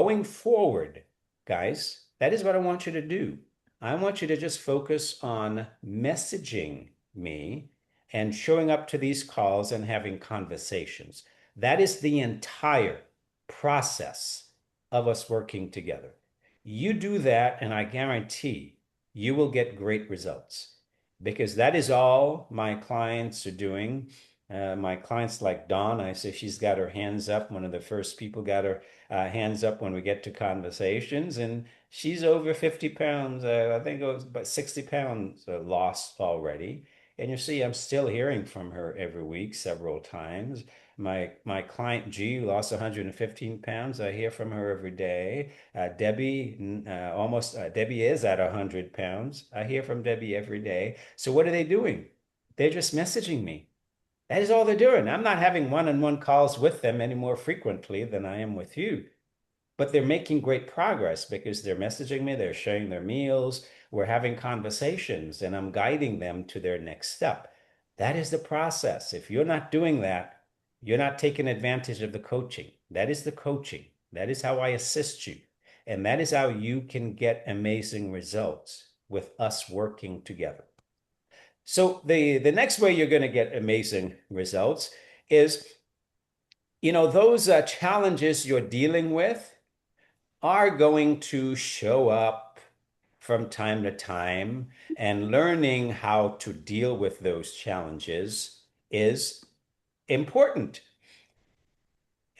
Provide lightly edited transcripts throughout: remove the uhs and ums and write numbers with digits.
going forward, guys, that is what I want you to do. I want you to just focus on messaging me and showing up to these calls and having conversations. That is the entire process of us working together. You do that, and I guarantee you will get great results because that is all my clients are doing. My clients like Dawn, I say she's got her hands up. One of the first people got her hands up when we get to conversations, and she's over 50 pounds. I think it was about 60 pounds lost already. And you see, I'm still hearing from her every week, several times. My client G lost 115 pounds. I hear from her every day. Debbie is at 100 pounds. I hear from Debbie every day. So what are they doing? They're just messaging me. That is all they're doing. I'm not having one-on-one calls with them any more frequently than I am with you. But they're making great progress because they're messaging me, they're sharing their meals, we're having conversations, and I'm guiding them to their next step. That is the process. If you're not doing that, you're not taking advantage of the coaching. That is the coaching. That is how I assist you. And that is how you can get amazing results with us working together. So the next way you're going to get amazing results is, those challenges you're dealing with are going to show up from time to time, and learning how to deal with those challenges is important.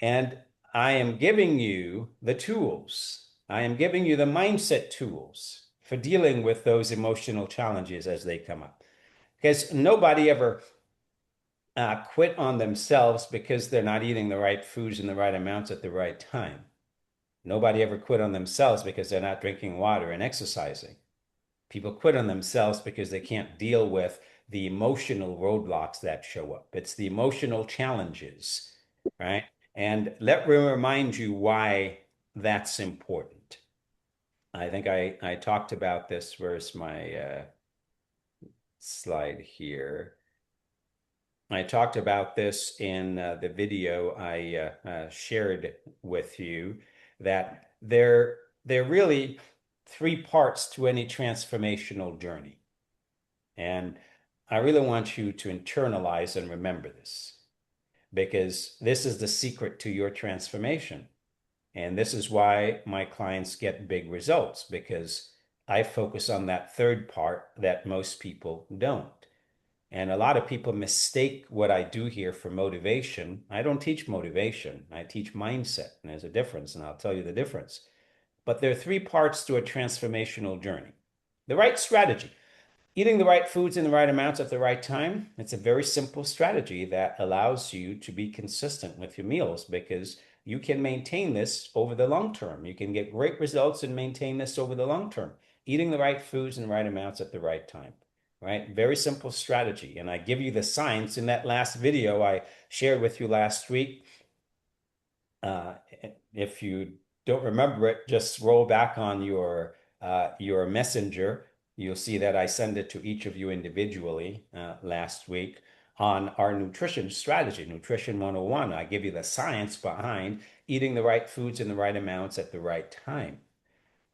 And I am giving you the tools. I am giving you the mindset tools for dealing with those emotional challenges as they come up. Because nobody ever quit on themselves because they're not eating the right foods in the right amounts at the right time. Nobody ever quit on themselves because they're not drinking water and exercising. People quit on themselves because they can't deal with the emotional roadblocks that show up. It's the emotional challenges, right? And let me remind you why that's important. I think I talked about this. Where's my slide here? I talked about this in the video I shared with you, that there are really three parts to any transformational journey. And I really want you to internalize and remember this, because this is the secret to your transformation. And this is why my clients get big results, because I focus on that third part that most people don't. And a lot of people mistake what I do here for motivation. I don't teach motivation. I teach mindset. And there's a difference, and I'll tell you the difference. But there are three parts to a transformational journey. The right strategy, eating the right foods in the right amounts at the right time. It's a very simple strategy that allows you to be consistent with your meals, because you can maintain this over the long term. You can get great results and maintain this over the long term. Eating the right foods in the right amounts at the right time, right? Very simple strategy. And I give you the science in that last video I shared with you last week. Uh, if you don't remember it, just scroll back on your messenger. You'll see that I send it to each of you individually last week on our nutrition strategy, Nutrition 101. I give you the science behind eating the right foods in the right amounts at the right time,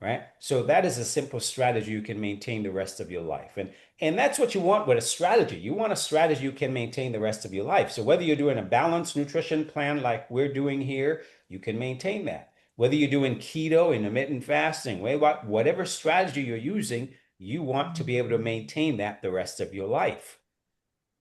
right? So that is a simple strategy you can maintain the rest of your life. And that's what you want with a strategy. You want a strategy you can maintain the rest of your life. So whether you're doing a balanced nutrition plan like we're doing here, you can maintain that. Whether you're doing keto, intermittent fasting, whatever strategy you're using, you want to be able to maintain that the rest of your life.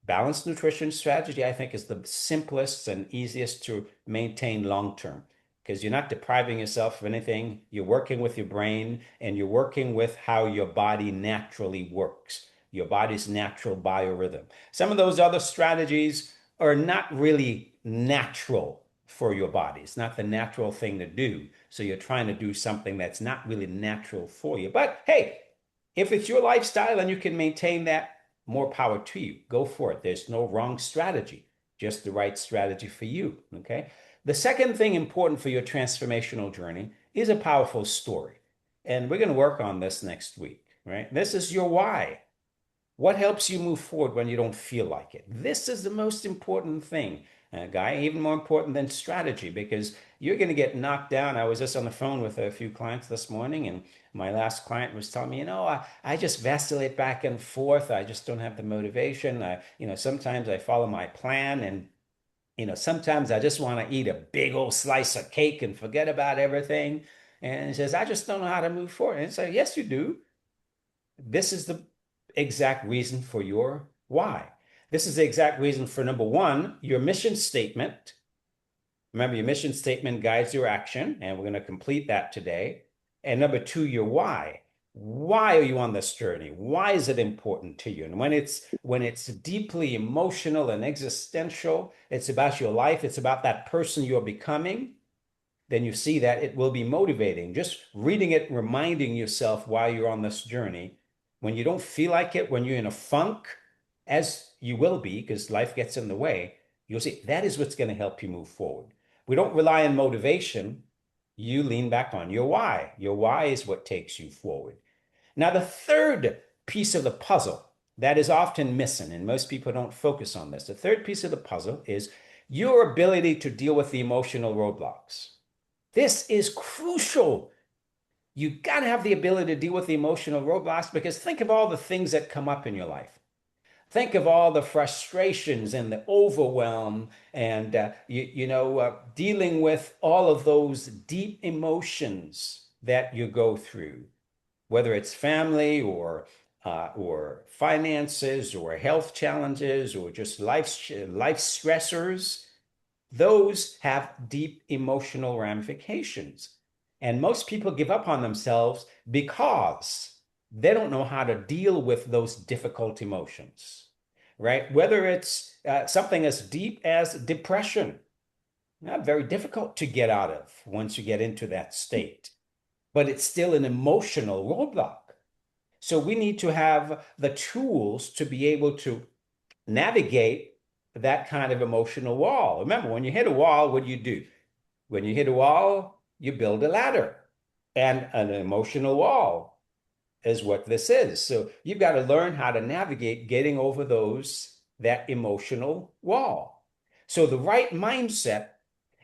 Balanced nutrition strategy, I think, is the simplest and easiest to maintain long term, because you're not depriving yourself of anything. You're working with your brain, and you're working with how your body naturally works, your body's natural biorhythm. Some of those other strategies are not really natural for your body. It's not the natural thing to do. So you're trying to do something that's not really natural for you. But hey, if it's your lifestyle and you can maintain that, more power to you. Go for it. There's no wrong strategy, just the right strategy for you. Okay. The second thing important for your transformational journey is a powerful story. And we're going to work on this next week, right? This is your why. What helps you move forward when you don't feel like it? This is the most important thing. Guy, even more important than strategy, because you're going to get knocked down. I was just on the phone with a few clients this morning, and my last client was telling me, I just vacillate back and forth. I just don't have the motivation. Sometimes I follow my plan, and sometimes I just want to eat a big old slice of cake and forget about everything. And he says, I just don't know how to move forward. And say, yes, you do. This is the exact reason for your why. This is the exact reason for number one, your mission statement. Remember, your mission statement guides your action, and we're going to complete that today. And number two, your why. Why are you on this journey? Why is it important to you? And when it's deeply emotional and existential, it's about your life, it's about that person you're becoming, then you see that it will be motivating. Just reading it, reminding yourself why you're on this journey. When you don't feel like it, when you're in a funk, as you will be, because life gets in the way, you'll see that is what's going to help you move forward. We don't rely on motivation. You lean back on your why. Your why is what takes you forward. Now, the third piece of the puzzle that is often missing, and most people don't focus on this, the third piece of the puzzle is your ability to deal with the emotional roadblocks. This is crucial. You got to have the ability to deal with the emotional roadblocks, because think of all the things that come up in your life. Think of all the frustrations and the overwhelm and dealing with all of those deep emotions that you go through, whether it's family or finances or health challenges or just life stressors. Those have deep emotional ramifications. And most people give up on themselves because they don't know how to deal with those difficult emotions, right? Whether it's something as deep as depression, not very difficult to get out of once you get into that state, but it's still an emotional roadblock. So we need to have the tools to be able to navigate that kind of emotional wall. Remember, when you hit a wall, what do you do? When you hit a wall, you build a ladder. And an emotional wall is what this is. So you've got to learn how to navigate getting over that emotional wall. So the right mindset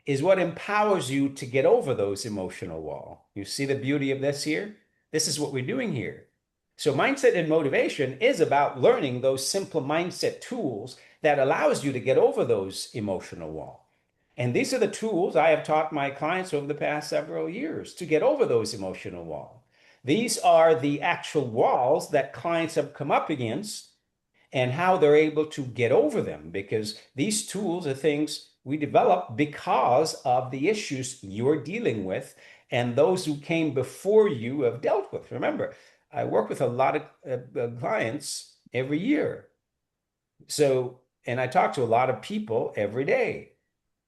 is what empowers you to get over those emotional wall. You see the beauty of this here? This is what we're doing here. So mindset and motivation is about learning those simple mindset tools that allows you to get over those emotional wall. And these are the tools I have taught my clients over the past several years to get over those emotional walls. These are the actual walls that clients have come up against and how they're able to get over them, because these tools are things we develop because of the issues you're dealing with and those who came before you have dealt with. Remember, I work with a lot of clients every year. So, and I talk to a lot of people every day.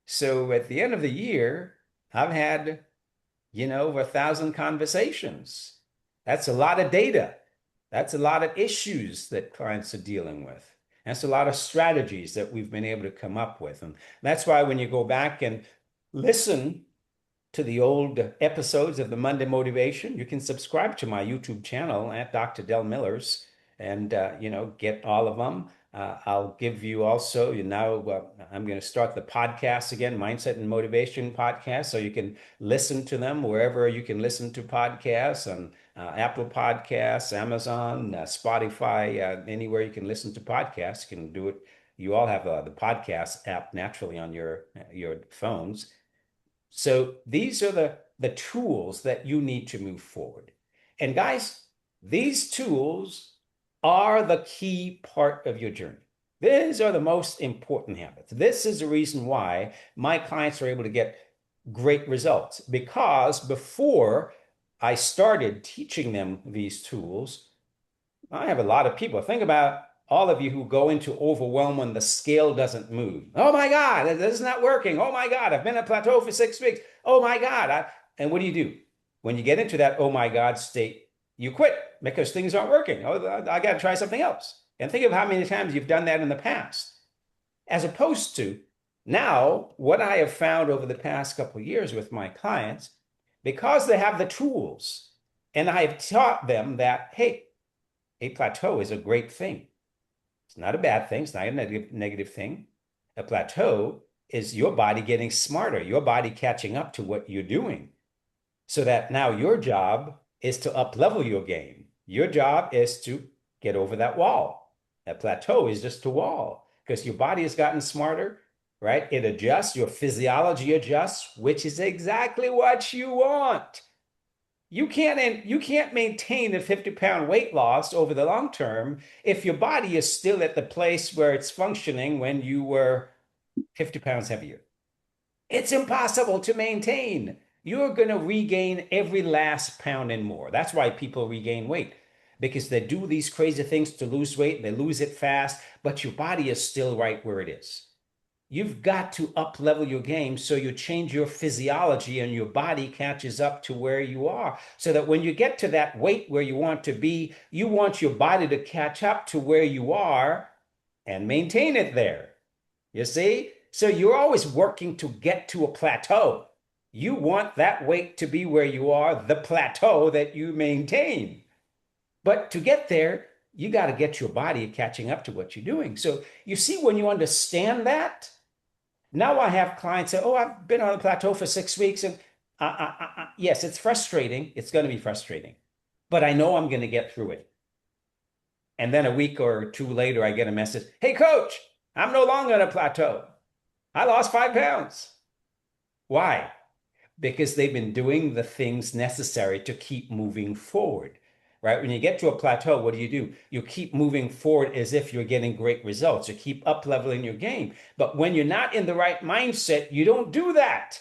So at the end of the year, I've had, over 1,000 conversations. That's a lot of data. That's a lot of issues that clients are dealing with. That's a lot of strategies that we've been able to come up with. And that's why when you go back and listen to the old episodes of the Monday Motivation, you can subscribe to my YouTube channel at Dr. Del Miller's and get all of them. I'll give you also, I'm going to start the podcast again, Mindset and Motivation podcast, so you can listen to them wherever you can listen to podcasts, on Apple Podcasts, Amazon, Spotify, anywhere you can listen to podcasts, you can do it. You all have the podcast app naturally on your phones. So these are the tools that you need to move forward. And guys, these tools are the key part of your journey. These are the most important habits. This is the reason why my clients are able to get great results, because before I started teaching them these tools, I have a lot of people. Think about all of you who go into overwhelm when the scale doesn't move. Oh my God, this is not working. Oh my God, I've been at plateau for 6 weeks. Oh my God. And what do? When you get into that oh my God state, you quit because things aren't working. Oh, I got to try something else. And think of how many times you've done that in the past. As opposed to now, what I have found over the past couple of years with my clients, because they have the tools, and I have taught them that, hey, a plateau is a great thing. It's not a bad thing. It's not a negative thing. A plateau is your body getting smarter, your body catching up to what you're doing. So that now your job is to up level your game. Your job is to get over that wall. That plateau is just a wall because your body has gotten smarter, right? It adjusts, your physiology adjusts, which is exactly what you want. You can't maintain a 50-pound weight loss over the long term if your body is still at the place where it's functioning when you were 50 pounds heavier. It's impossible to maintain. You're going to regain every last pound and more. That's why people regain weight because they do these crazy things to lose weight. They lose it fast, but your body is still right where it is. You've got to up level your game so you change your physiology and your body catches up to where you are. So that when you get to that weight where you want to be, you want your body to catch up to where you are and maintain it there. You see? So you're always working to get to a plateau. You want that weight to be where you are, the plateau that you maintain. But to get there, you got to get your body catching up to what you're doing. So you see, when you understand that, now I have clients say, "Oh, I've been on a plateau for 6 weeks." And yes, it's frustrating. It's going to be frustrating, but I know I'm going to get through it. And then a week or two later, I get a message, "Hey, coach, I'm no longer on a plateau. I lost 5 pounds." Why? Because they've been doing the things necessary to keep moving forward, right? When you get to a plateau, what do? You keep moving forward as if you're getting great results. You keep up leveling your game. But when you're not in the right mindset, you don't do that.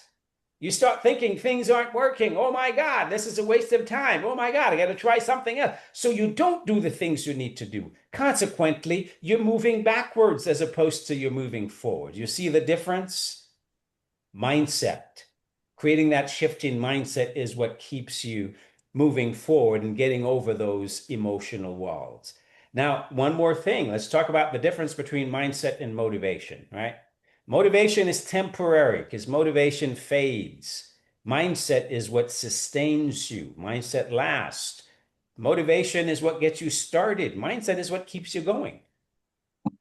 You start thinking things aren't working. Oh my God, this is a waste of time. Oh my God, I got to try something else. So you don't do the things you need to do. Consequently, you're moving backwards as opposed to you're moving forward. You see the difference? Mindset. Creating that shift in mindset is what keeps you moving forward and getting over those emotional walls. Now, one more thing. Let's talk about the difference between mindset and motivation, right? Motivation is temporary because motivation fades. Mindset is what sustains you. Mindset lasts. Motivation is what gets you started. Mindset is what keeps you going,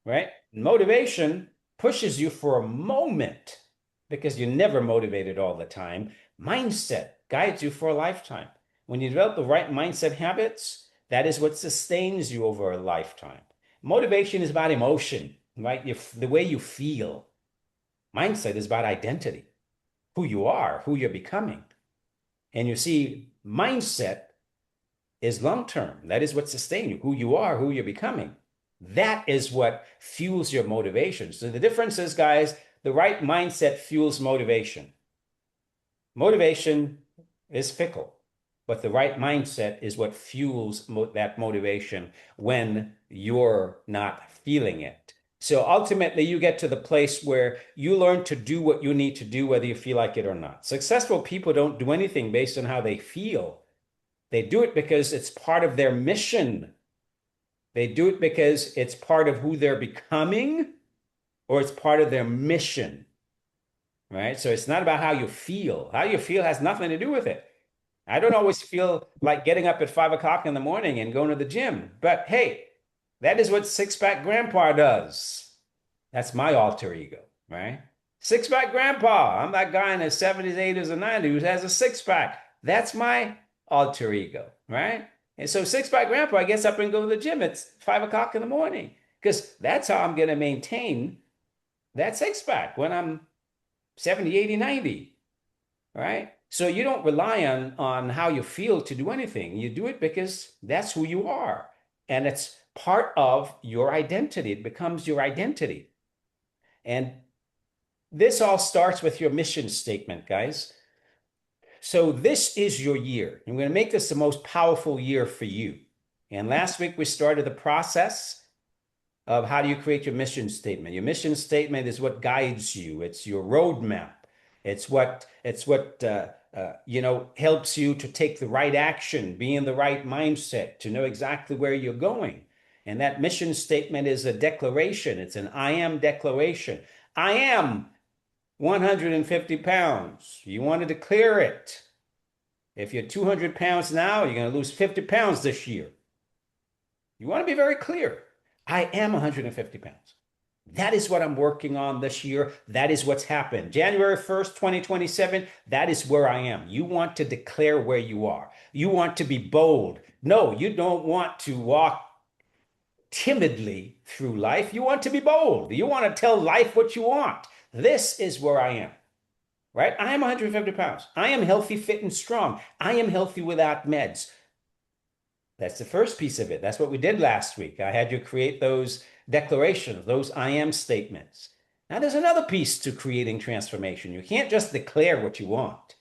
right? Motivation pushes you for a moment because you're never motivated all the time. Mindset guides you for a lifetime. When you develop the right mindset habits, that is what sustains you over a lifetime. Motivation is about emotion, right? The way you feel. Mindset is about identity, who you are, who you're becoming. And you see, mindset is long term. That is what sustains you, who you are, who you're becoming. That is what fuels your motivation. So the difference is, guys, the right mindset fuels motivation. Motivation is fickle, but the right mindset is what fuels that motivation when you're not feeling it. So ultimately, you get to the place where you learn to do what you need to do, whether you feel like it or not. Successful people don't do anything based on how they feel. They do it because it's part of their mission. They do it because it's part of who they're becoming or it's part of their mission, right? So it's not about how you feel. How you feel has nothing to do with it. I don't always feel like getting up at 5 o'clock in the morning and going to the gym, but hey, that is what Six Pack Grandpa does. That's my alter ego, right? Six Pack Grandpa. I'm that guy in his 70s, 80s, and 90s who has a six pack. That's my alter ego, right? And so Six Pack Grandpa gets up and go to the gym at 5 o'clock in the morning because that's how I'm going to maintain that six pack when I'm 70, 80, 90, right? So you don't rely on how you feel to do anything. You do it because that's who you are. And it's part of your identity. It becomes your identity. And this all starts with your mission statement, guys. So this is your year. I'm going to make this the most powerful year for you. And last week we started the process of how do you create your mission statement. Your mission statement is what guides you. It's your roadmap. It's what helps you to take the right action, be in the right mindset, to know exactly where you're going. And that mission statement is a declaration. It's an I am declaration. I am 150 pounds. You want to declare it. If you're 200 pounds now, you're going to lose 50 pounds this year. You want to be very clear. I am 150 pounds. That is what I'm working on this year. That is what's happened. January 1st, 2027, that is where I am. You want to declare where you are. You want to be bold. No, you don't want to walk timidly through life. You want to be bold. You want to tell life what you want. This is where I am, right? I am 150 pounds. I am healthy, fit, and strong. I am healthy without meds. That's the first piece of it. That's what we did last week. I had you create those declarations, those I am statements. Now, there's another piece to creating transformation. You can't just declare what you want,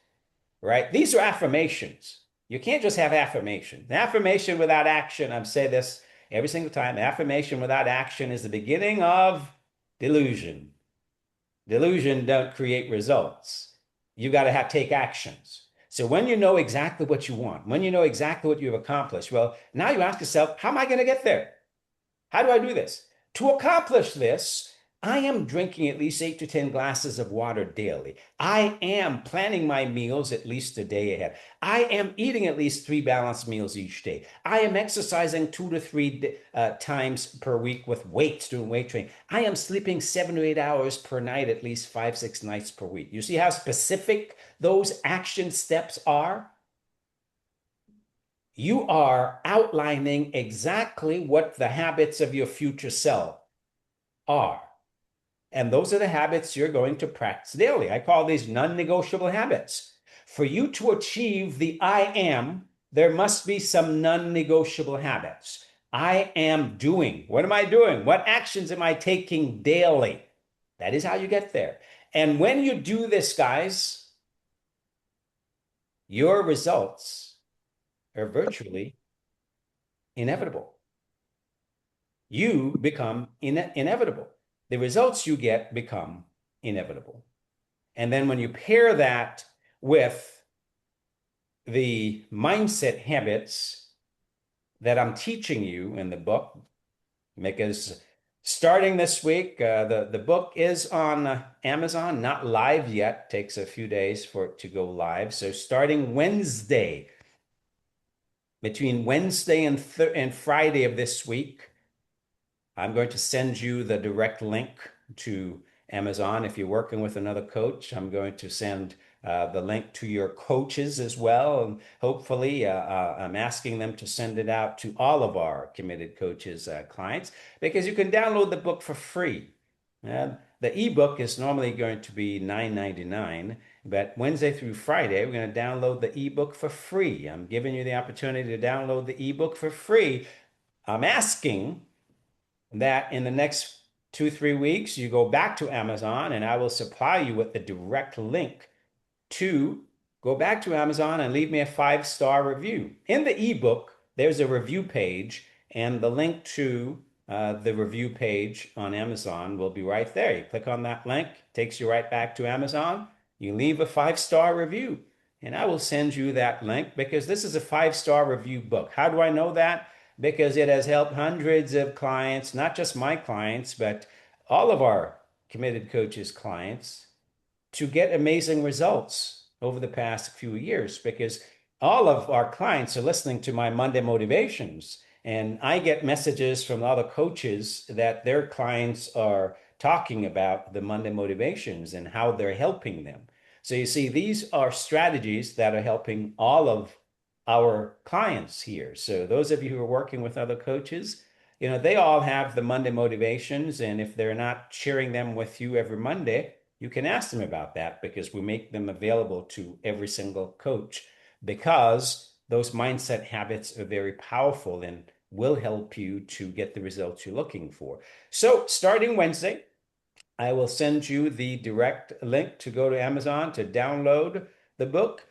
right? These are affirmations. You can't just have affirmation. Affirmation without action, I've said this every single time. Affirmation without action is the beginning of delusion. Delusion don't create results. You got to have take actions. So when you know exactly what you want, when you know exactly what you've accomplished, well, now you ask yourself, how am I going to get there? How do I do this? To accomplish this, I am drinking at least 8 to 10 glasses of water daily. I am planning my meals at least a day ahead. I am eating at least 3 balanced meals each day. I am exercising 2 to 3 times per week with weights, doing weight training. I am sleeping 7 to 8 hours per night, at least 5, 6 nights per week. You see how specific those action steps are? You are outlining exactly what the habits of your future self are. And those are the habits you're going to practice daily. I call these non-negotiable habits. For you to achieve the I am, there must be some non-negotiable habits. I am doing. What am I doing? What actions am I taking daily? That is how you get there. And when you do this, guys, your results are virtually inevitable. You become inevitable. The results you get become inevitable. And then when you pair that with the mindset habits that I'm teaching you in the book, because starting this week, the book is on Amazon, not live yet. Takes a few days for it to go live. So starting Wednesday, between Wednesday and Friday of this week, I'm going to send you the direct link to Amazon. If you're working with another coach, I'm going to send the link to your coaches as well. And hopefully, I'm asking them to send it out to all of our committed coaches clients because you can download the book for free. The ebook is normally going to be $9.99, but Wednesday through Friday, we're going to download the ebook for free. I'm giving you the opportunity to download the ebook for free. I'm asking that in the next 2, 3 weeks, you go back to Amazon and I will supply you with the direct link to go back to Amazon and leave me a 5-star review. In the ebook, there's a review page, and the link to the review page on Amazon will be right there. You click on that link, takes you right back to Amazon. You leave a 5-star review, and I will send you that link because this is a 5-star review book. How do I know that? Because it has helped hundreds of clients, not just my clients, but all of our committed coaches clients to get amazing results over the past few years because all of our clients are listening to my Monday motivations. And I get messages from other coaches that their clients are talking about the Monday motivations and how they're helping them. So you see, these are strategies that are helping all of our clients here. So those of you who are working with other coaches, they all have the Monday motivations. And if they're not sharing them with you every Monday, you can ask them about that because we make them available to every single coach because those mindset habits are very powerful and will help you to get the results you're looking for. So starting Wednesday, I will send you the direct link to go to Amazon to download the book,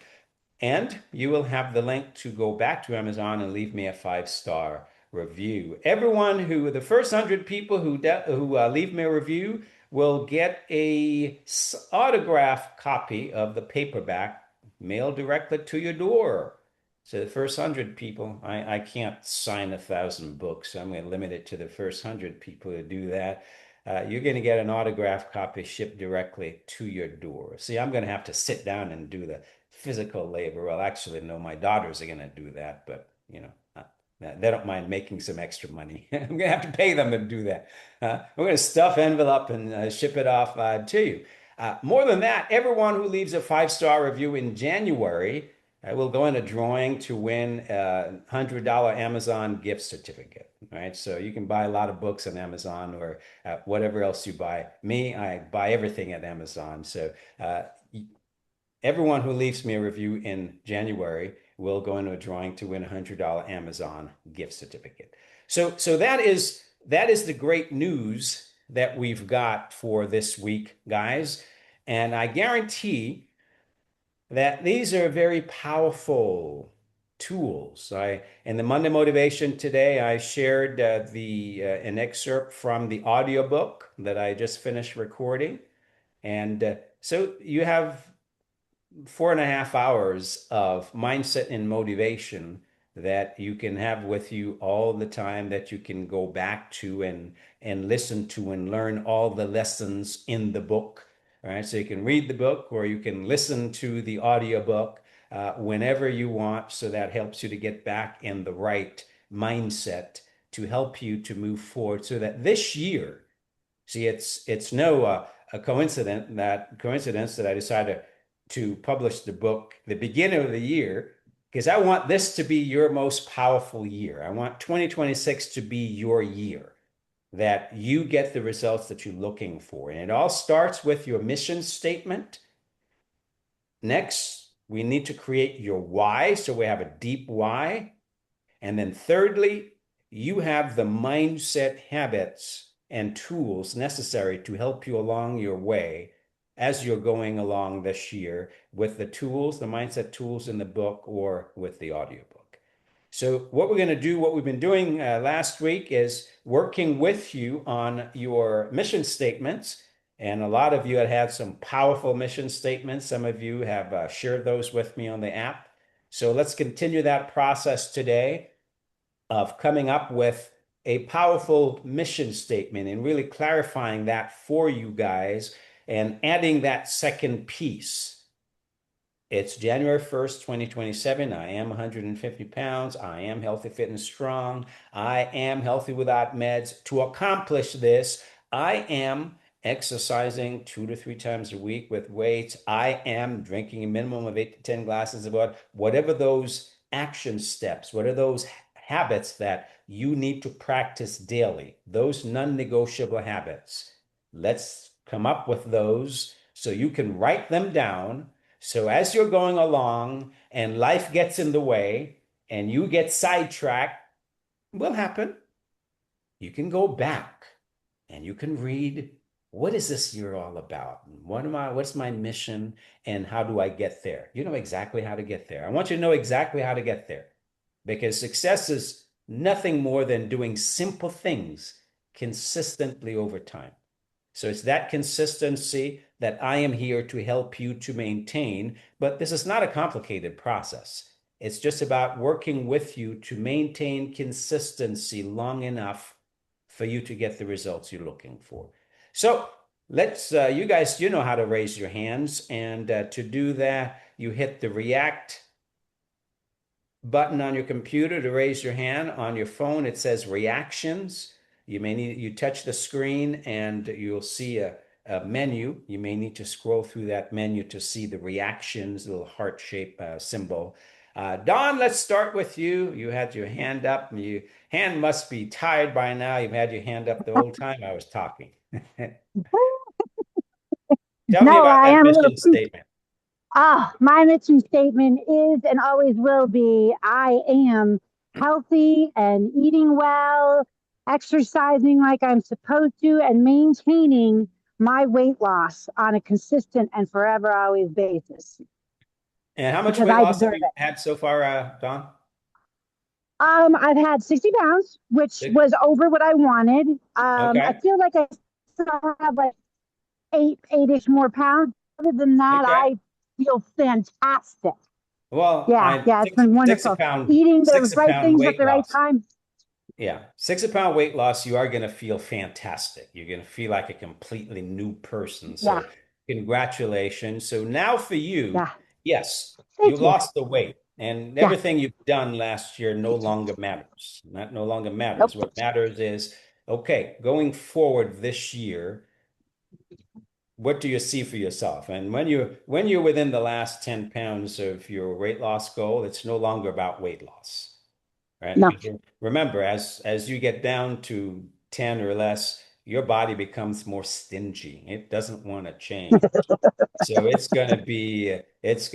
and you will have the link to go back to Amazon and leave me a 5-star review. Everyone the first 100 people who leave me a review will get a autographed copy of the paperback mailed directly to your door. So the first 100 people, I can't sign 1,000 books. So I'm going to limit it to the first 100 people to do that. You're going to get an autographed copy shipped directly to your door. See, I'm going to have to sit down and do the physical labor. Well, actually, no, my daughters are going to do that, but They don't mind making some extra money. I'm going to have to pay them to do that. We're going to stuff envelope and ship it off to you. More than that, everyone who leaves a five-star review in January will go in a drawing to win a $100 Amazon gift certificate. Right, so you can buy a lot of books on Amazon or whatever else you buy. Me, I buy everything at Amazon. So uh, everyone who leaves me a review in January will go into a drawing to win a $100 Amazon gift certificate. So that is the great news that we've got for this week, guys. And I guarantee that these are very powerful tools. I in the Monday Motivation today, I shared the an excerpt from the audiobook that I just finished recording. And so you have 4.5 hours of mindset and motivation that you can have with you all the time, that you can go back to and listen to and learn all the lessons in the book. All right, so you can read the book or you can listen to the audiobook whenever you want. So that helps you to get back in the right mindset to help you to move forward so that this year. See, it's no a coincidence that I decided to publish the book the beginning of the year because I want this to be your most powerful year. I want 2026 to be your year that you get the results that you're looking for. And it all starts with your mission statement. Next, we need to create your why. So we have a deep why. And then thirdly, you have the mindset habits and tools necessary to help you along your way as you're going along this year with the tools, the mindset tools in the book or with the audiobook. So what we're going to do, what we've been doing last week is working with you on your mission statements. And a lot of you have had some powerful mission statements. Some of you have shared those with me on the app. So let's continue that process today of coming up with a powerful mission statement and really clarifying that for you guys and adding that second piece. It's January 1st, 2027. I am 150 pounds. I am healthy, fit, and strong. I am healthy without meds. To accomplish this, I am exercising 2 to 3 times a week with weights. I am drinking a minimum of 8 to 10 glasses of water. Whatever those action steps, what are those habits that you need to practice daily, those non-negotiable habits. Let's come up with those so you can write them down. So as you're going along and life gets in the way and you get sidetracked, will happen. You can go back and you can read, what is this year all about? What's my mission and how do I get there? You know exactly how to get there. I want you to know exactly how to get there because success is nothing more than doing simple things consistently over time. So it's that consistency that I am here to help you to maintain. But this is not a complicated process. It's just about working with you to maintain consistency long enough for you to get the results you're looking for. So let's, you guys, you know how to raise your hands. And to do that, you hit the react button on your computer to raise your hand. On your phone, it says reactions. You touch the screen and you'll see a menu. You may need to scroll through that menu to see the reactions, little heart shape symbol. Don, let's start with you. You had your hand up. Your hand must be tired by now. You've had your hand up the whole time I was talking. Tell me No, about I that am a little mission pooped. statement. My mission statement is and always will be I am healthy and eating well, exercising like I'm supposed to, and maintaining my weight loss on a consistent and forever always basis And how much because weight I loss have deserve you it. had so far, Don? I've had 60 pounds, which was over what I wanted. I Okay. feel like I still have like eight-ish more pounds. Other than that, Okay. I feel fantastic. Well, Yeah, I yeah, it's six been six a wonderful. pound Eating the six a right pound things at weight the right loss. time. Yeah, 6 pound weight loss, you are going to feel fantastic. You're going to feel like a completely new person. Yeah, So, congratulations. So, now for you, yeah. yes, you Thank you. lost the weight. And Yes. everything you've done last year no longer matters. That no longer matters. Nope. What matters is, okay, going forward this year, what do you see for yourself? And when you're within the last 10 pounds of your weight loss goal, it's no longer about weight loss, right? No. Because remember, as you get down to 10 or less, your body becomes more stingy. It doesn't want to change. So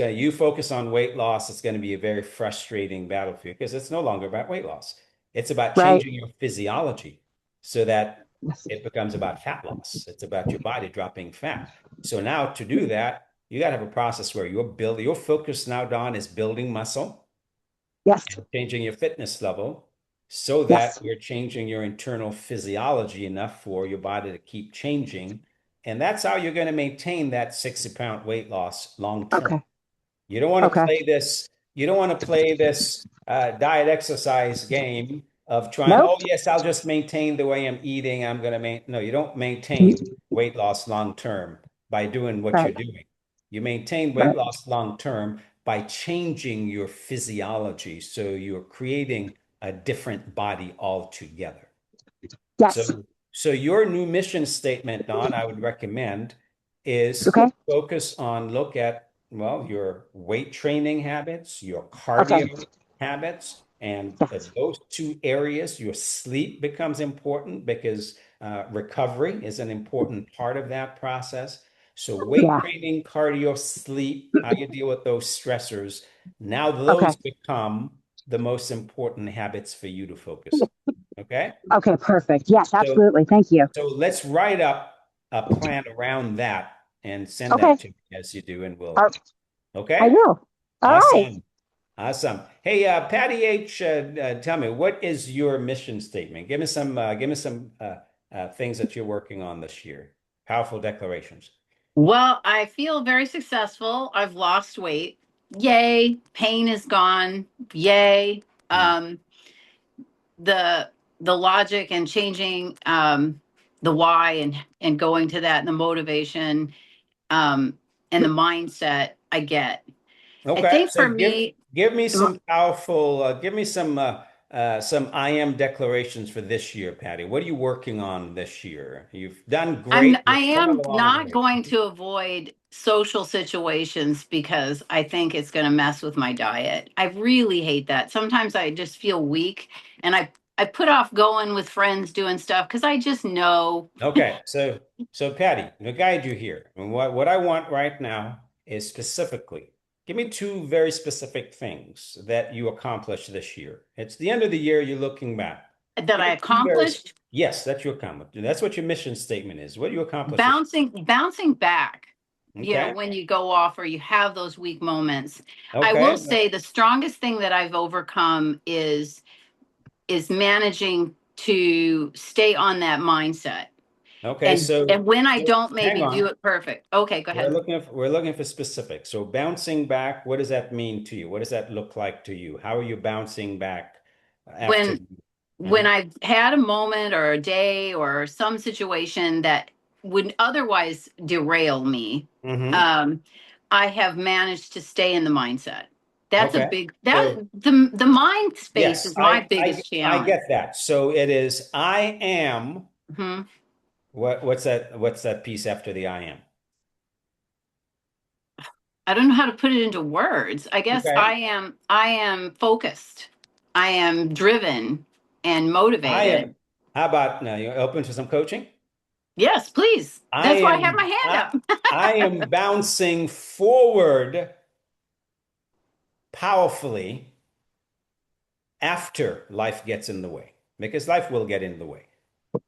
you focus on weight loss, it's going to be a very frustrating battle for you because it's no longer about weight loss. It's about Right. changing your physiology so that Yes. it becomes about fat loss. It's about your body dropping fat. So now to do that, you got to have a process where your focus now, Don, is building muscle Yes. and changing your fitness level so that Yes. you're changing your internal physiology enough for your body to keep changing. And that's how you're going to maintain that 60-pound weight loss long term. Okay. You don't want to Okay. play this, you don't want to play this diet exercise game of trying, Nope. oh, yes, I'll just maintain the way I'm eating. I'm going to no, you don't maintain Mm, weight loss long term by doing what you're right. doing. You maintain weight Right. loss long term by changing your physiology. So you're creating a different body altogether. Yes. So, so your new mission statement, Don, I would recommend is Okay. focus on look at, well, your weight training habits, your Okay. cardio habits, and Yes. those two areas, your sleep becomes important because recovery is an important part of that process. So weight Yeah. training, cardio, sleep, how you deal with those stressors. Now Okay. those become the most important habits for you to focus on. Okay? Okay. Perfect. Yes, So absolutely. Thank you. so let's write up a plan around that and send that Okay. to me as you do, and Uh, I okay? will. All right. Awesome. Awesome. Hey, Patty H, tell me, what is your mission statement? Give me some things that you're working on this year. Powerful declarations. Well, I feel very successful. I've lost weight. Yay. Pain is gone. Yay. Mm. Um, the the logic and changing the why and going to that and the motivation and the mindset I get. I Okay, think so for give me, give me some powerful, give me some I am declarations for this year, Patty. What are you working on this year? You've done great. I You're coming am along not great. going to avoid social situations because I think it's going to mess with my diet. I really hate that. Sometimes I just feel weak and I put off going with friends doing stuff because I just know. Okay, so Patty, to guide you here, and what I want right now is specifically give me two very specific things that you accomplished this year. It's the end of the year, you're looking back. That Give I me two very, accomplished. yes, that's your comment. That's what your mission statement is. What do you accomplish this Bouncing back, year? Okay, when you go off or you have those weak moments. I will okay, say the strongest thing that I've overcome is managing to stay on that mindset. okay. And when I So don't hang maybe do on. it perfect. Okay, go ahead. We're looking for specifics. So bouncing back, what does that mean to you? What does that look like to you? How are you bouncing back after? when Uh-huh. when I've had a moment or a day or some situation that would otherwise derail me, Hmm. um, I have managed to stay in the mindset. That's a Okay. big that So the mind space yes, is my biggest I challenge. get that. So it is I am Mhm. what's that piece after the I am? I don't know how to put it into words. I guess Okay. I am focused. I am driven and I motivated. am. How about now? You're open to some coaching? Yes, please. I That's why I have my am hand I, up. I am bouncing forward powerfully after life gets in the way, because life will get in the way.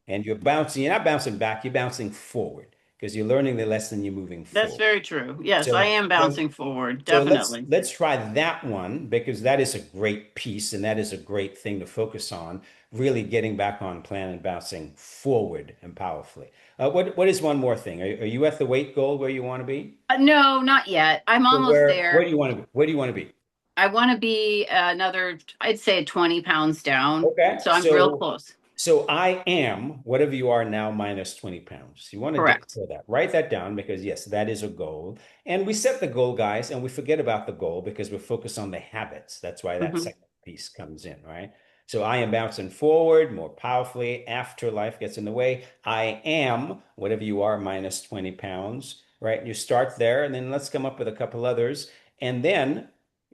And you're not bouncing back, you're bouncing forward because you're learning the lesson, you're moving That's forward. very true. Yes, I So, am so, bouncing forward, so let's definitely. let's try that one because that is a great piece and that is a great thing to focus on, really getting back on plan and bouncing forward and powerfully. What is one more thing? Are you at the weight goal where you want to be? No, not yet. I'm So almost where there. do you want to be? Where do you want to be? I want to be another, I'd say 20 pounds down. Okay. So I'm real So close. So I am whatever you are now minus 20 pounds. You want to Correct. declare that. Write that down because, yes, that is a goal. And we set the goal, guys, and we forget about the goal because we're focused on the habits. That's why that Hmm. second piece comes in, right? So I am bouncing forward more powerfully after life gets in the way. I am whatever you are minus 20 pounds, right? You start there, and then let's come up with a couple others. And then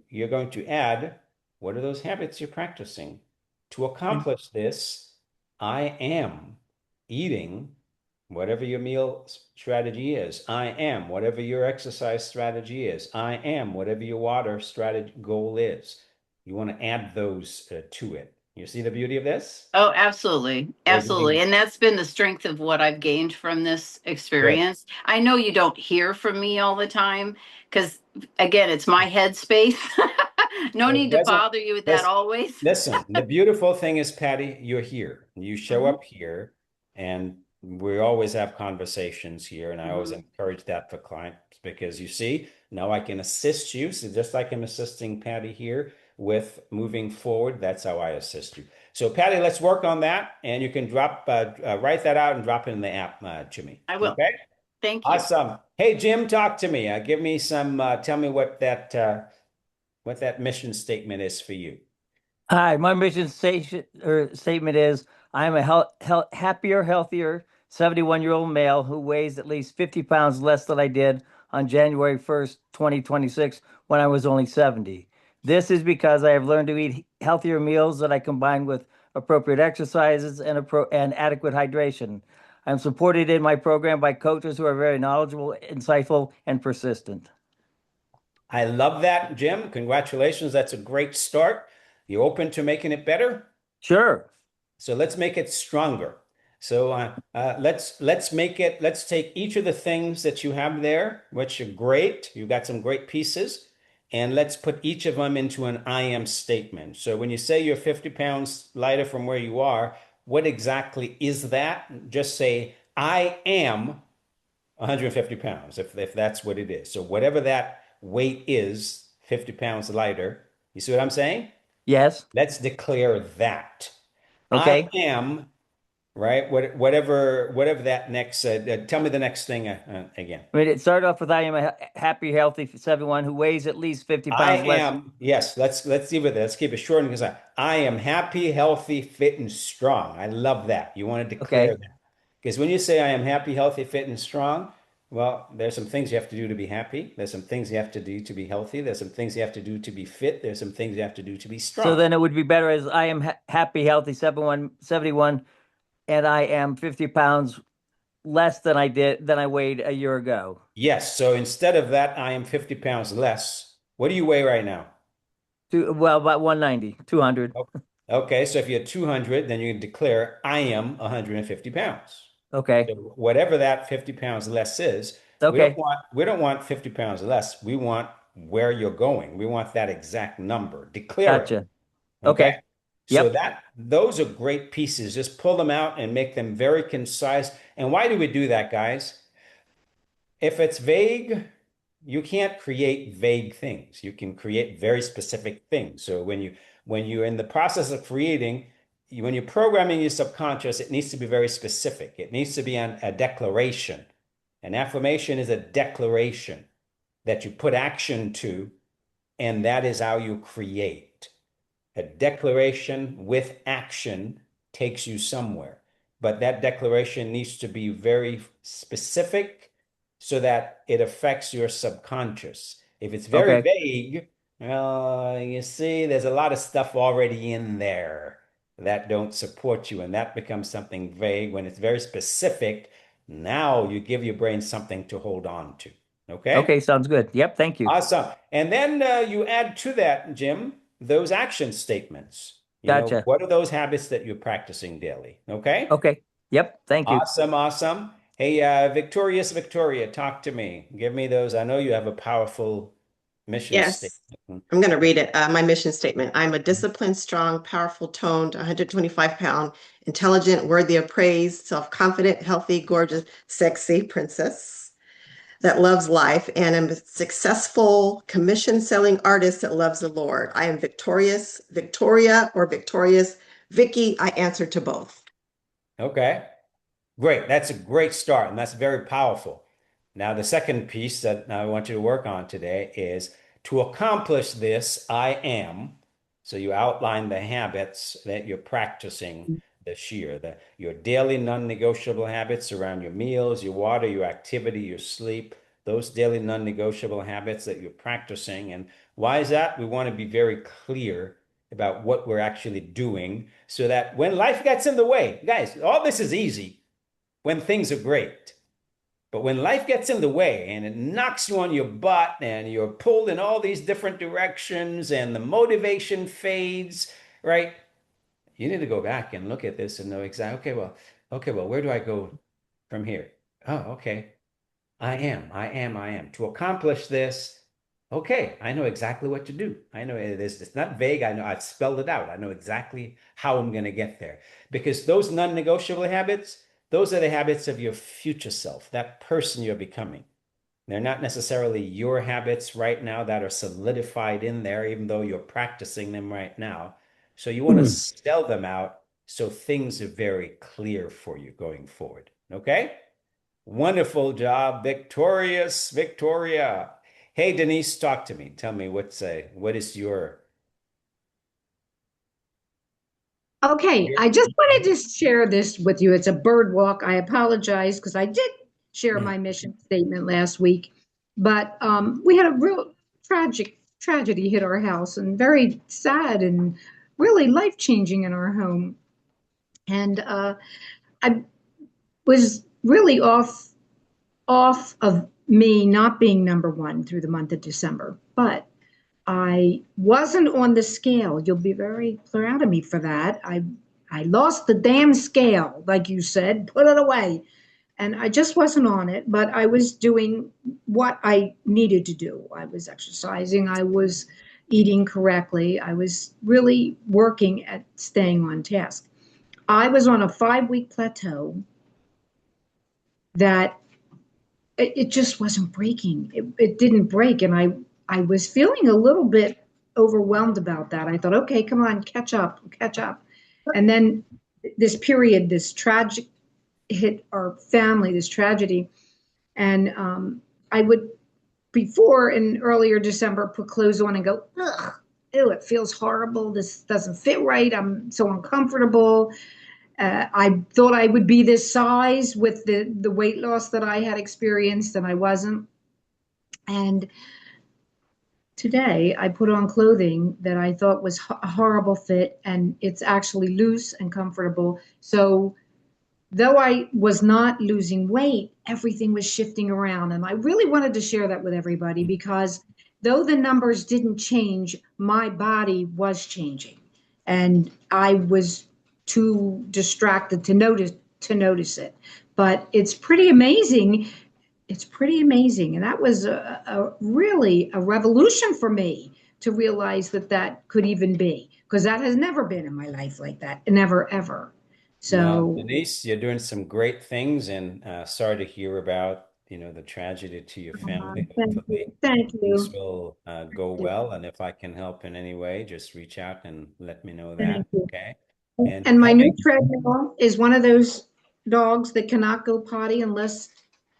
you're going to add what are those habits you're practicing? To accomplish this, I am eating whatever your meal strategy is. I am whatever your exercise strategy is. I am whatever your water strategy goal is. You want to add those to it. You see the beauty of this? Oh, absolutely. We're doing Absolutely. And that's been the strength of what I've gained from this good. experience. I know you don't hear from me all the time because, again, it's my headspace. No It need to doesn't, bother you with that listen, always. listen, the beautiful thing is, Patty, you're here. You show Hmm. up here, and we always have conversations here. And I always Hmm. encourage that for clients because you see, now I can assist you. So just like I'm assisting Patty here with moving forward, that's how I assist you. So, Patty, let's work on that. And you can write that out and drop it in the app, Jimmy. I will. Okay? Thank you. Awesome. Hey, Jim, talk to me. Give me tell me what that mission statement is for you. Hi, my mission station or statement is I am a happier, healthier 71-year-old male who weighs at least 50 pounds less than I did on January 1st, 2026, when I was only 70. This is because I have learned to eat healthier meals that I combine with appropriate exercises and adequate hydration. I'm supported in my program by coaches who are very knowledgeable, insightful, and persistent. I love that, Jim. Congratulations. That's a great start. You open to making it better? Sure. So let's make it stronger. So let's make it. Let's take each of the things that you have there, which are great. You've got some great pieces, and let's put each of them into an I am statement. So when you say you're 50 pounds lighter from where you are, what exactly is that? Just say I am 150 pounds, if that's what it is. So whatever that weight is, 50 pounds lighter. You see what I'm saying? Yes. Let's declare that. I Okay. am, right? Whatever that next, tell me the next thing again. I mean, it started off with I am a happy, healthy 71 who weighs at least 50 I pounds less. am, yes, let's see with it. Let's keep it short because I am happy, healthy, fit, and strong. I love that. You want to declare Okay. that. Because when you say I am happy, healthy, fit, and strong, well, there's some things you have to do to be happy. There's some things you have to do to be healthy. There's some things you have to do to be fit. There's some things you have to do to be So strong. then it would be better as I am happy, healthy 71, and I am 50 pounds less than I weighed a year ago. Yes. So instead of that, I am 50 pounds less. What do you weigh right now? Well, about 190, 200. Oh, okay. So if you're 200, then you can declare I am 150 pounds. Okay. So whatever that 50 pounds less is, Okay. we don't want 50 pounds less. We want where you're going. We want that exact number. Declare it. Gotcha. Okay. Okay. So Yep. that those are great pieces. Just pull them out and make them very concise. And why do we do that, guys? If it's vague, you can't create vague things. You can create very specific things. So when you're in the process of creating, when you're programming your subconscious, it needs to be very specific. It needs to be a declaration. An affirmation is a declaration that you put action to, and that is how you create. A declaration with action takes you somewhere, but that declaration needs to be very specific so that it affects your subconscious. If it's very Okay. vague, well, you see, there's a lot of stuff already in there that don't support you, and that becomes something vague. When it's very specific, now you give your brain something to hold on to. Okay? Okay. Sounds good. Yep. Thank you. Awesome. And then you add to that, Jim, those action statements. You know, Gotcha. what are those habits that you're practicing daily? Okay. Okay. Yep. Thank you. Awesome. Awesome. Hey, Victoria, talk to me. Give me those. I know you have a powerful mission Yes, statement. I'm going to read it. My mission statement. I'm a disciplined, strong, powerful, toned, 125-pound, intelligent, worthy of praise, self-confident, healthy, gorgeous, sexy princess that loves life, and I'm a successful commission selling artist that loves the Lord. I am victorious, Victoria, or victorious. Vicky, I answer to both. Okay. Great. That's a great start, and that's very powerful. Now, the second piece that I want you to work on today is to accomplish this, I am. So you outline the habits that you're practicing this year, your daily non-negotiable habits around your meals, your water, your activity, your sleep, those daily non-negotiable habits that you're practicing. And why is that? We want to be very clear about what we're actually doing so that when life gets in the way, guys, all this is easy when things are great. But when life gets in the way and it knocks you on your butt and you're pulled in all these different directions and the motivation fades, right? You need to go back and look at this and know exactly, okay, well, where do I go from here? Oh, okay. I am. To accomplish this, okay, I know exactly what to do. I know it's not vague. I know I've spelled it out. I know exactly how I'm going to get there. Because those non-negotiable habits, those are the habits of your future self, that person you're becoming. They're not necessarily your habits right now that are solidified in there, even though you're practicing them right now. So you want to spell them out so things are very clear for you going forward. Okay? Wonderful job, victorious Victoria. Hey, Denise, talk to me. Tell me what is Okay, your I just wanted to share this with you. It's a bird walk. I apologize because I did share my mission statement last week, but we had a real tragic tragedy hit our house and very sad and really life-changing in our home. And I was really off of me not being number one through the month of December, but I wasn't on the scale. You'll be very proud of me for that. I lost the damn scale, like you said, put it away. And I just wasn't on it, but I was doing what I needed to do. I was exercising, I was eating correctly, I was really working at staying on task. I was on a 5 week plateau that it just wasn't breaking. It didn't break. And I was feeling a little bit overwhelmed about that. I thought, okay, come on, catch up, catch up. And then this period, this tragic hit our family, this tragedy. And I would, before in earlier December, put clothes on and go, ugh, ew, it feels horrible. This doesn't fit right. I'm so uncomfortable. I thought I would be this size with the weight loss that I had experienced, and I wasn't. And today I put on clothing that I thought was a horrible fit, and it's actually loose and comfortable. So though I was not losing weight, everything was shifting around. And I really wanted to share that with everybody because though the numbers didn't change, my body was changing. And I was too distracted to notice it. But it's pretty amazing. It's pretty amazing. And that was really a revolution for me to realize that that could even be, because that has never been in my life like that, never, ever. Well, So Denise, you're doing some great things, and sorry to hear about, the tragedy to your family. thank you. Hopefully, Thank things you. will go Thank well, and if I can help in any way, just reach out and let me know that. you. Okay. And And my tell new me, treadmill is one of those dogs that cannot go potty unless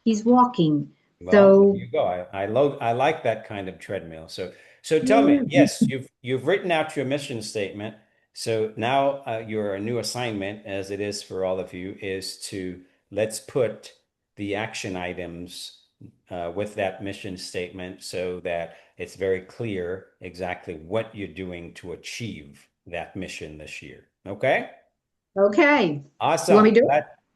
he's walking. well, there So you go. I like that kind of treadmill. So tell me, yeah. yes, you've written out your mission statement. So now your new assignment, as it is for all of you, is to let's put the action items with that mission statement so that it's very clear exactly what you're doing to achieve that mission this year. Okay? Okay. You want me Awesome. to do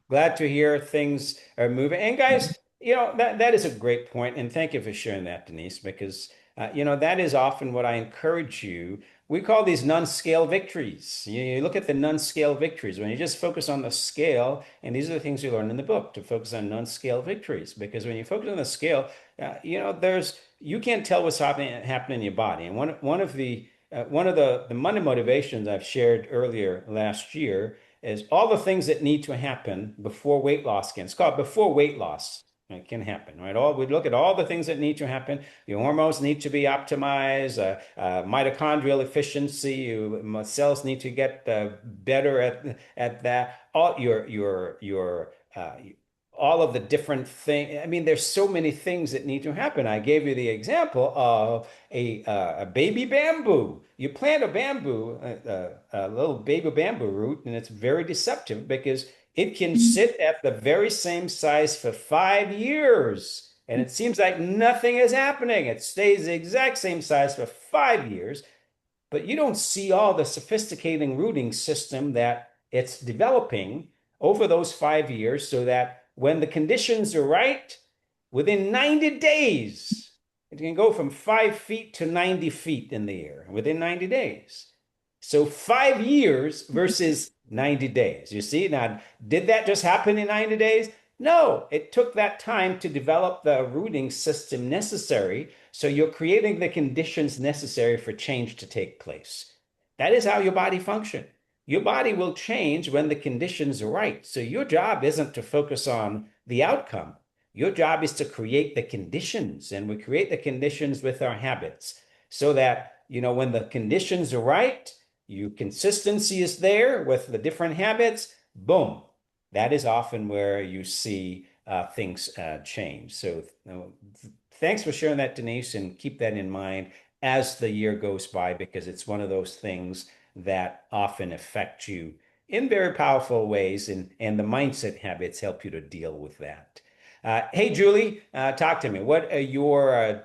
Glad to hear things are moving. And guys, that is a great point. And thank you for sharing that, Denise, because that is often what I encourage you. We call these non-scale victories. You look at the non-scale victories when you just focus on the scale, and these are the things you learn in the book to focus on non-scale victories. Because when you focus on the scale, there's you can't tell what's happening in your body. And one of the money motivations I've shared earlier last year is all the things that need to happen before weight loss again. It's called before weight loss. It can happen, right? We look at all the things that need to happen. Your hormones need to be optimized, mitochondrial efficiency. Cells need to get better at that. All of the different things. I mean, there's so many things that need to happen. I gave you the example of a baby bamboo. You plant a bamboo, a little baby bamboo root, and it's very deceptive because it can sit at the very same size for 5 years. And it seems like nothing is happening. It stays the exact same size for 5 years, but you don't see all the sophisticating rooting system that it's developing over those 5 years so that when the conditions are right, within 90 days, it can go from 5 feet to 90 feet in the air within 90 days. So 5 years versus 90 days. You see, now, did that just happen in 90 days? No, it took that time to develop the rooting system necessary. So you're creating the conditions necessary for change to take place. That is how your body functions. Your body will change when the conditions are right. So your job isn't to focus on the outcome. Your job is to create the conditions, and we create the conditions with our habits so that, when the conditions are right, your consistency is there with the different habits, boom. That is often where you see things change. So thanks for sharing that, Denise, and keep that in mind as the year goes by, because it's one of those things that often affect you in very powerful ways, and the mindset habits help you to deal with that. Hey, Julie, talk to me. What are your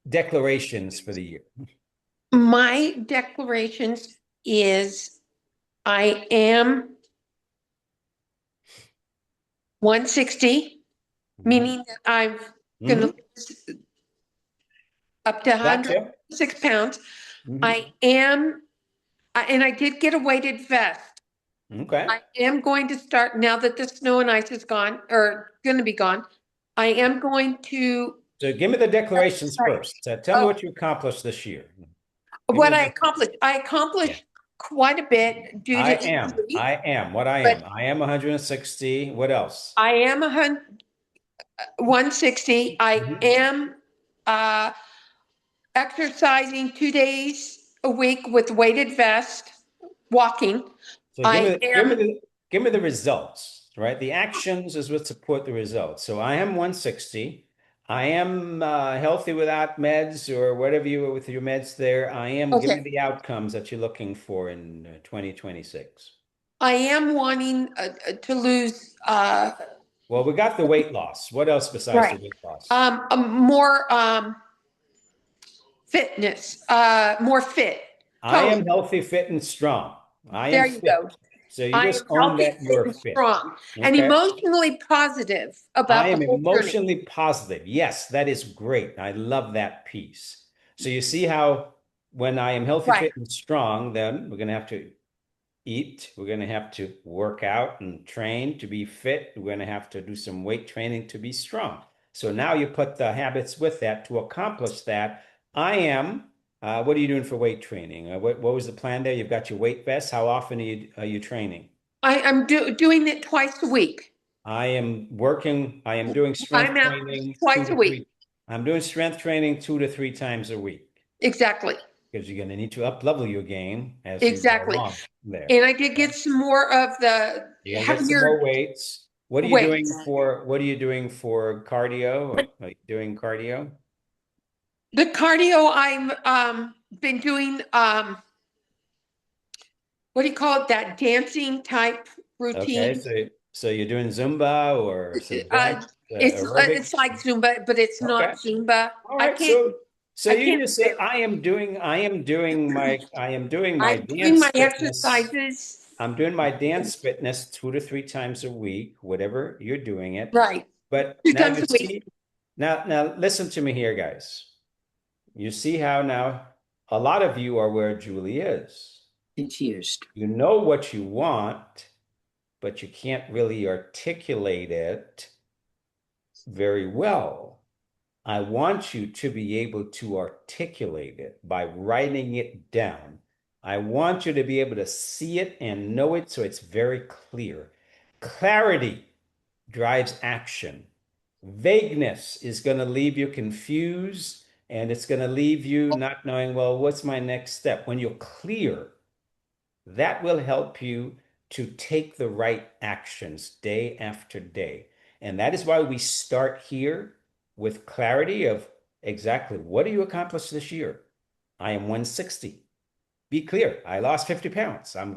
declarations for the year? My declarations is I am 160, meaning that I'm going to lose up to Gotcha. 106 pounds. Mhm. I am, and I did get a weighted vest. Okay. I am going to start, now that the snow and ice is gone, or going to be gone, I am going to, So give me the declarations sorry, first. Tell me what you accomplished this year. Give what me I the, accomplished. I yeah. accomplished quite a bit due I to am. injury, I am what I am. but I am 160. What else? I am 160. I Mhm. am uh, exercising 2 days a week with weighted vest, walking. So give I me give me am, the give me the results, right? The actions is what support the results. So I am 160. I am healthy without meds or whatever you with your meds there. I am. Give me okay. the outcomes that you're looking for in 2026. I am wanting to lose, Well, we got the weight loss. What else besides the right. weight loss? More fitness, more fit, I tone. am healthy, fit, and strong. I am There you fit. go. So you I just am own healthy, that fit, you're and fit. strong, and Okay. emotionally positive I about the am whole journey. emotionally positive. Yes, that is great. I love that piece. So you see how when I am healthy, Right. fit, and strong, then we're going to have to eat. We're going to have to work out and train to be fit. We're going to have to do some weight training to be strong. So now you put the habits with that to accomplish that. I am. What are you doing for weight training? What was the plan there? You've got your weight vest. How often are you training? I'm doing it twice a week. I am working. I am doing strength I'm out training two twice a to week. three. I'm doing strength training 2 to 3 times a week Exactly. because you're going to need to up level your game as you go Exactly. along there. And I did get some more of the You're gonna get some heavier more weights. weights. What are you doing for cardio? Are you doing cardio? The cardio I'm been doing what do you call it? That dancing type Okay, routine. so you're doing Zumba or some Uh, dance it's aerobics? like Zumba, but it's Okay. not Zumba. All right. So I you can't just say really. I am doing my I'm doing dance my fitness. exercises. I'm doing my dance fitness 2 to 3 times a week, whatever you're doing it. Right. But Two now times you a week. see, now listen to me here, guys. You see how now a lot of you are where Julie is. Confused. You know what you want, but you can't really articulate it very well. I want you to be able to articulate it by writing it down. I want you to be able to see it and know it so it's very clear. Clarity drives action. Vagueness is going to leave you confused and it's going to leave you not knowing, well, what's my next step? When you're clear, that will help you to take the right actions day after day. And that is why we start here with clarity of exactly what do you accomplish this year? I am 160. Be clear. I lost 50 pounds. I'm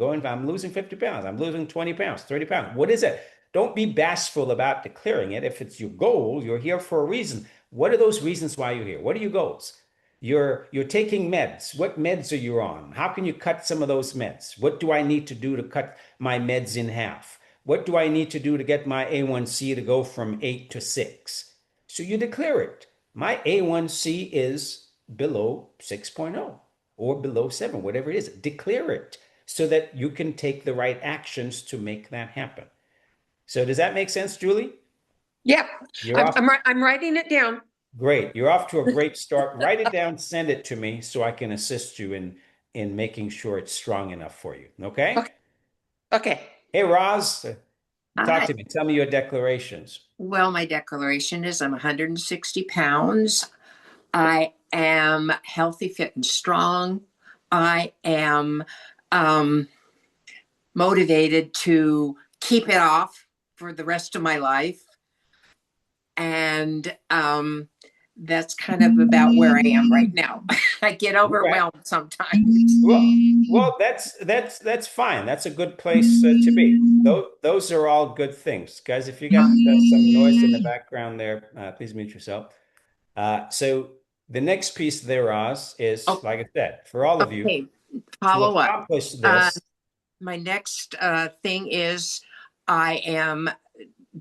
losing 50 pounds. I'm losing 20 pounds, 30 pounds. What is it? Don't be bashful about declaring it. If it's your goal, you're here for a reason. What are those reasons why you're here? What are your goals? You're taking meds. What meds are you on? How can you cut some of those meds? What do I need to do to cut my meds in half? What do I need to do to get my A1C to go from 8 to 6? So you declare it. My A1C is below 6.0 or below 7, whatever it is. Declare it so that you can take the right actions to make that happen. So does that make sense, Julie? Yep. You're off. I'm writing it down. Great. You're off to a great start. Write it down, send it to me so I can assist you in making sure it's strong enough for you. Okay? Okay. Okay. Hey, Roz, talk Hi. to me. Tell me your declarations. Well, my declaration is I'm 160 pounds. I am healthy, fit, and strong. I am motivated to keep it off for the rest of my life. And that's kind of about where I am right now. I get Okay. overwhelmed sometimes. Well, that's fine. That's a good place to be. Those are all good things, guys. If you got some noise in the background there, please mute yourself. So the next piece there, Roz, is Oh, like I said, for all of you okay, to follow up. accomplish this. My next thing is I am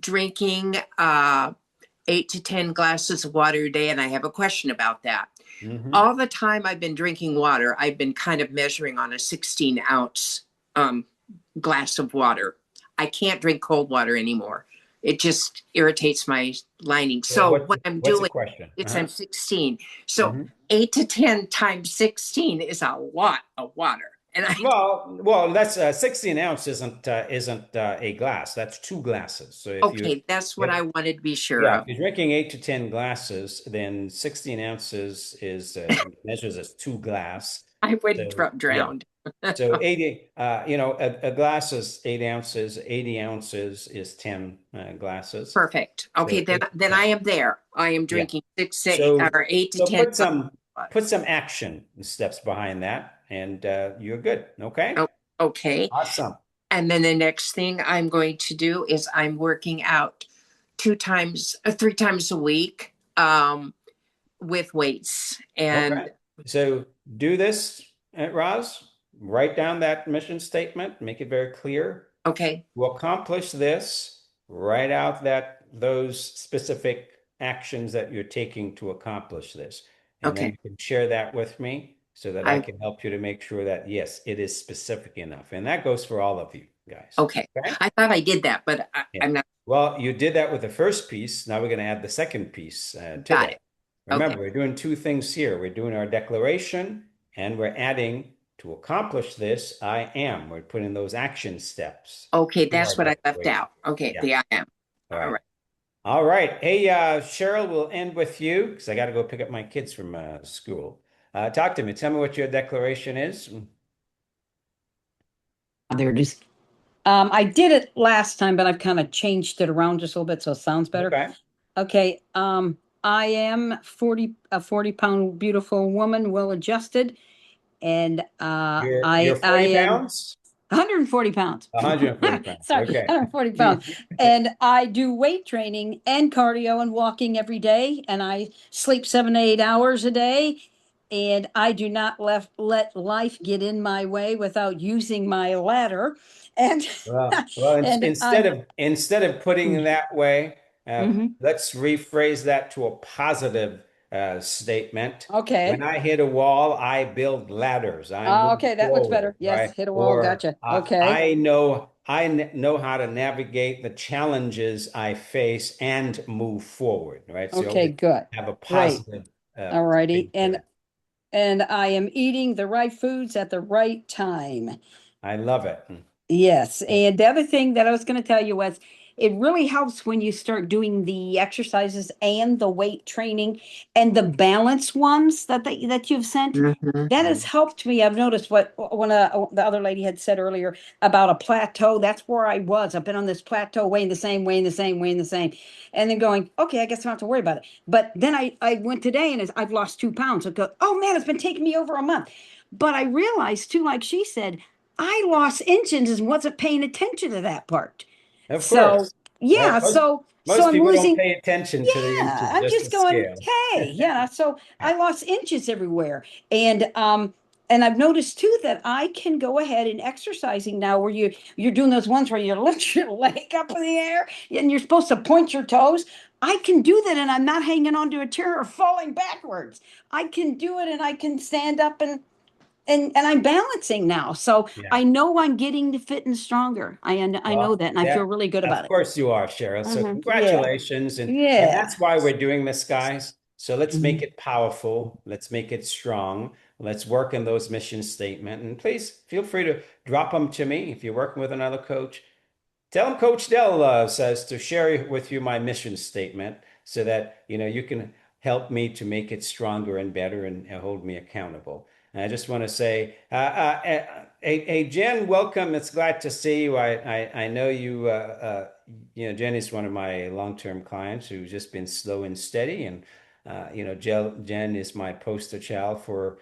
drinking 8 to 10 glasses of water a day, and I have a question about that. Mhm. All the time I've been drinking water, I've been kind of measuring on a 16-ounce glass of water. I can't drink cold water anymore. It just irritates my lining. Well, So what I'm what's the doing question? is I'm 16. So Mhm. 8 to 10 times 16 is a lot of water. And Well, that's 16 ounce isn't a glass. That's two glasses. So okay, that's what if I wanted to be sure yeah, if of. you're drinking 8 to 10 glasses, then 16 ounces is measures as two glass. I would So have yeah, drowned. so 80, a glass is 8 ounces. 80 ounces is 10 glasses. Perfect. So Okay, then yeah, I am there. I am yeah. drinking six, eight, So or 8 to so 10 put glasses. some action steps behind that, and you're good. Okay, Oh, okay. awesome. And then the next thing I'm going to do is I'm working out 3 times a week with weights. Okay. And So do this, Roz. Write down that mission statement, make it very clear. okay, To accomplish this, write out those specific actions that you're taking to accomplish this. And then okay. you can share that with me so that I I can help you to make sure that, yes, it is specific enough. And that goes for all of you guys. okay. Okay? I thought I did that, but Yeah. I'm not. Well, you did that with the first piece. Now we're going to add the second piece to Got that. it. Okay. Remember, we're doing two things here. We're doing our declaration and we're adding to accomplish this, I am. We're putting those action steps Okay, to our that's what I left declaration. out. Okay, Yeah. the I am. All All right. right. All right. Hey, Cheryl, we'll end with you because I got to go pick up my kids from school. Talk to me. Tell me what your declaration is. They're just I did it last time, but I've kind of changed it around just a little bit so it sounds better. Okay. Okay. I am 40-pound beautiful woman, well adjusted, and You're I 40 am pounds? 140 pounds. 140 pounds. Sorry, Okay. 140 pounds. And I do weight training and cardio and walking every day. And I sleep 7 to 8 hours a day. And I do not let life get in my way without using my ladder. And Well, and instead of putting it that way, Mhm. let's rephrase that to a positive statement. When Okay. I hit a wall, I build ladders. I move Okay, that looks forward, better. Yes, right? hit a wall. Or Gotcha. Okay. I know how to navigate the challenges I face and move forward, right? So you Okay, always good. have a Great. positive All righty. spin to it. And I am eating the right foods at the right time. I love it. Yes. And the other thing that I was going to tell you was it really helps when you start doing the exercises and the weight training and the balance ones that you've sent. Mhm. That has helped me. I've noticed what when the other lady had said earlier about a plateau. That's where I was. I've been on this plateau, weighing the same, weighing the same, weighing the same, and then going, okay, I guess I don't have to worry about it. But then I went today and I've lost 2 pounds. I go, oh man, it's been taking me over a month. But I realized too, like she said, I lost inches and wasn't paying attention to that part. Of So course. yeah, Most, so most I'm people don't losing. pay attention to the Yeah, inches, I'm just just the going, scale. hey, yeah. So I lost inches everywhere. And I've noticed too that I can go ahead and exercising now where you're doing those ones where you lift your leg up in the air and you're supposed to point your toes. I can do that and I'm not hanging onto a chair or falling backwards. I can do it and I can stand up and I'm balancing now. So Yeah. I know I'm getting to fit and stronger. I know Well, that and I feel that really good of about it. course you are, Cheryl. So Yeah. congratulations, and Yeah. that's why we're doing this, guys. So let's make Mhm. it powerful. Let's make it strong. Let's work on those mission statement, and please feel free to drop them to me if you're working with another coach. Tell him Coach Dell says to share with you my mission statement so that you can help me to make it stronger and better and hold me accountable. And I just want to say, hey, Jen, welcome. It's glad to see you. I know you. Jen is one of my long-term clients who's just been slow and steady, and Jen is my poster child for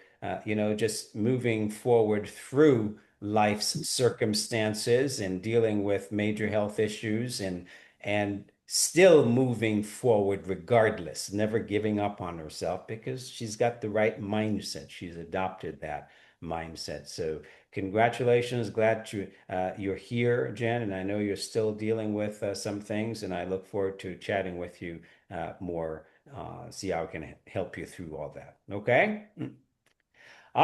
just moving forward through life's circumstances and dealing with major health issues and still moving forward regardless, never giving up on herself because she's got the right mindset. She's adopted that mindset. So congratulations. Glad you're here, Jen, and I know you're still dealing with some things, and I look forward to chatting with you more, see how I can help you through all that. Okay?